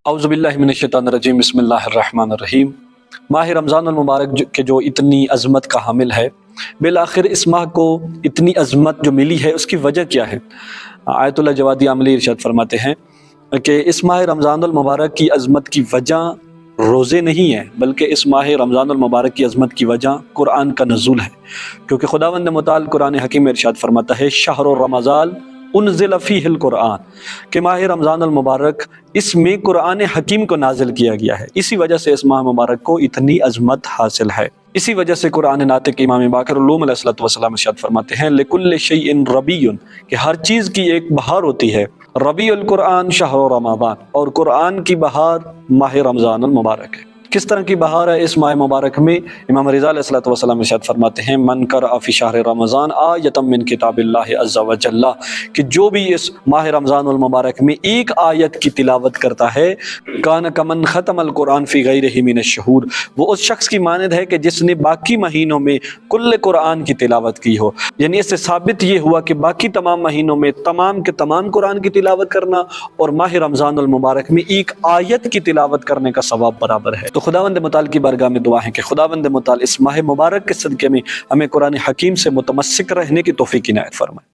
اعوذ باللہ من الشیطان الرجیم، بسم اللہ الرحمن الرحیم۔ ماہ رمضان المبارک کہ جو اتنی عظمت کا حامل ہے، بالآخر اس ماہ کو اتنی عظمت جو ملی ہے اس کی وجہ کیا ہے؟ آیت اللہ جوادی عاملی ارشاد فرماتے ہیں کہ اس ماہ رمضان المبارک کی عظمت کی وجہ روزے نہیں ہے، بلکہ اس ماہ رمضان المبارک کی عظمت کی وجہ قرآن کا نزول ہے، کیونکہ خداوند متعال قرآن حکیم میں ارشاد فرماتا ہے شہر رمضان انزل فیہ القرآن، کہ ماہ رمضان المبارک اس میں قرآن حکیم کو نازل کیا گیا ہے، اسی وجہ سے اس ماہ مبارک کو اتنی عظمت حاصل ہے۔ اسی وجہ سے قرآن ناطق امام باقر علوم علیہ الصلوۃ والسلام ارشاد فرماتے ہیں لکل شیء ربیع، کہ ہر چیز کی ایک بہار ہوتی ہے، ربیع القرآن شہر رمضان، اور قرآن کی بہار ماہ رمضان المبارک ہے۔ کس طرح کی بہار ہے اس ماہ مبارک میں؟ امام رضا علیہ الصلوۃ والسلام ارشاد فرماتے ہیں من قرأ فی شہر رمضان آیۃ من کتاب اللہ عز وجل، کہ جو بھی اس ماہ رمضان المبارک میں ایک آیت کی تلاوت کرتا ہے کان کمن ختم القرآن فی غیرہ من الشہور، وہ اس شخص کی مانند ہے کہ جس نے باقی مہینوں میں کل قرآن کی تلاوت کی ہو۔ یعنی اس سے ثابت یہ ہوا کہ باقی تمام مہینوں میں تمام کے تمام قرآن کی تلاوت کرنا اور ماہ رمضان المبارک میں ایک آیت کی تلاوت کرنے کا ثواب برابر ہے۔ تو خداوند متعال کی بارگاہ میں دعا ہے کہ خداوند متعال اس ماہ مبارک کے صدقے میں ہمیں قرآن حکیم سے متمسک رہنے کی توفیق عنایت فرمائے۔